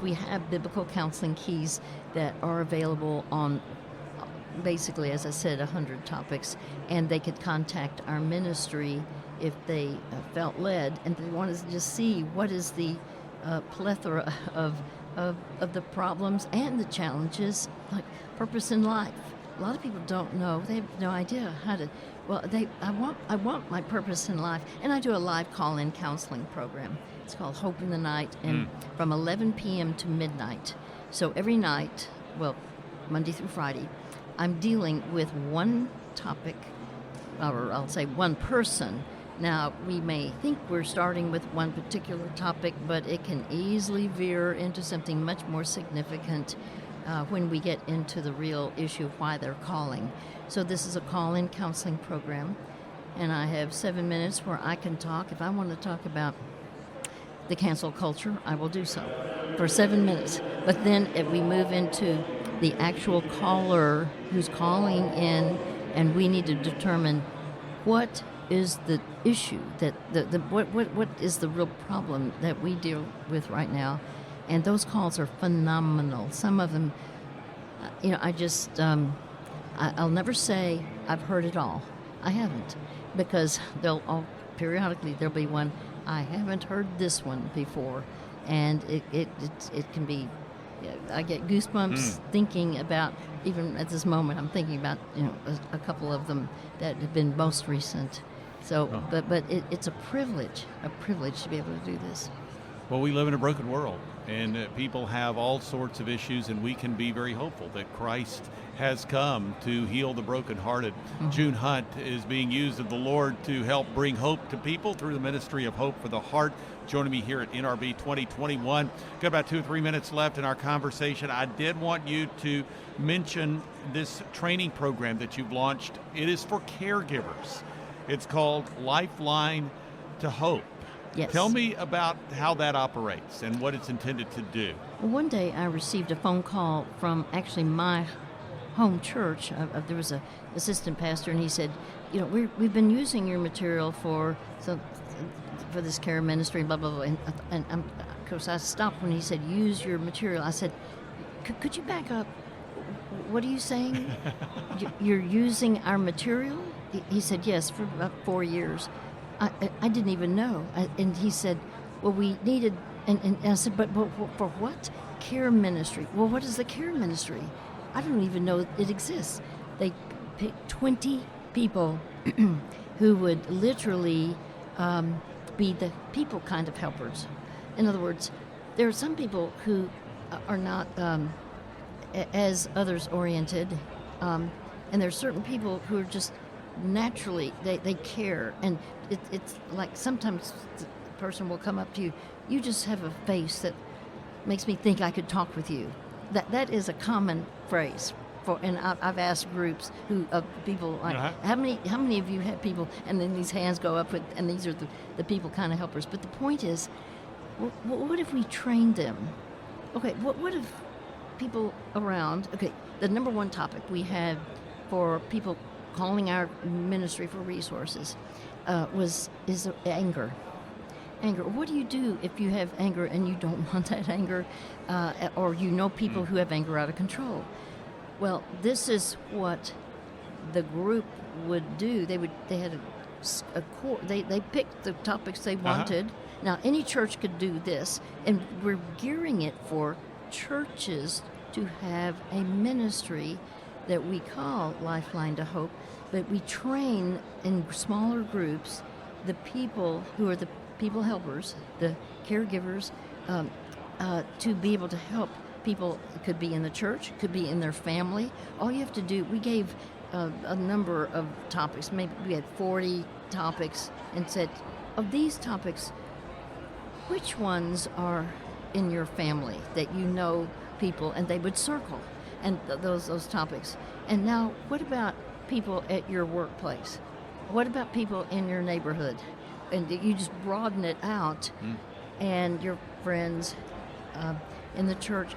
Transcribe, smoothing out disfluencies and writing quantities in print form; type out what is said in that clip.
we have biblical counseling keys that are available on basically, as I said, 100 topics, and they could contact our ministry if they felt led and they wanted to just see what is the plethora of the problems and the challenges, like purpose in life. A lot of people don't know; they have no idea how to. Well, I want my purpose in life, and I do a live call-in counseling program. It's called Hope in the Night, and from 11 p.m. to midnight. So every night, well, Monday through Friday, I'm dealing with one topic, or I'll say one person. Now, we may think we're starting with one particular topic, but it can easily veer into something much more significant when we get into the real issue of why they're calling. So this is a call-in counseling program, and I have 7 minutes where I can talk. If I want to talk about the cancel culture, I will do so for 7 minutes. But then if we move into the actual caller who's calling in, and we need to determine what is the issue, that what is the real problem that we deal with right now. And those calls are phenomenal. Some of them, I just, I'll never say I've heard it all. I haven't, because periodically there'll be one, I haven't heard this one before, and it can be, I get goosebumps thinking about, even at this moment, I'm thinking about a couple of them that have been most recent. So, but it's a privilege to be able to do this. Well, we live in a broken world, and people have all sorts of issues, and we can be very hopeful that Christ has come to heal the brokenhearted. June Hunt is being used of the Lord to help bring hope to people through the ministry of Hope for the Heart. Joining me here at NRB 2021. Got about 2 or 3 minutes left in our conversation. I did want you to mention this training program that you've launched. It is for caregivers. It's called Lifeline to Hope. Yes. Tell me about how that operates and what it's intended to do. Well, one day I received a phone call from actually my home church. There was an assistant pastor, and he said, we've been using your material for this care ministry, blah, blah, blah. And of course, I stopped when he said, use your material. I said, could you back up? What are you saying? You're using our material? He said, yes, for about 4 years. I didn't even know. And he said, well, we needed, and I said, but for what? Care ministry. Well, what is the care ministry? I don't even know it exists. They picked 20 people who would literally be the people kind of helpers. In other words, there are some people who are not as others oriented, and there are certain people who are just naturally, they care, and it's like sometimes the person will come up to you, you just have a face that makes me think I could talk with you. That is a common phrase. And I've asked groups of people like, how many of you have people, and then these hands go up, and these are the people kind of helpers. But the point is, what if we trained them? Okay, what if people around, the number one topic we had for people calling our ministry for resources is anger. Anger. What do you do if you have anger and you don't want that anger, or people who have anger out of control? Well, this is what the group would do. They had a core. They picked the topics they wanted. Now, any church could do this, and we're gearing it for churches to have a ministry that we call Lifeline to Hope, but we train in smaller groups the people who are the people helpers, the caregivers, to be able to help people. It could be in the church, it could be in their family. All you have to do, we gave a number of topics, maybe we had 40 topics, and said, of these topics, which ones are in your family that people, and they would circle, and those topics. And now, what about people at your workplace? What about people in your neighborhood? And you just broaden it out, and your friends in the church.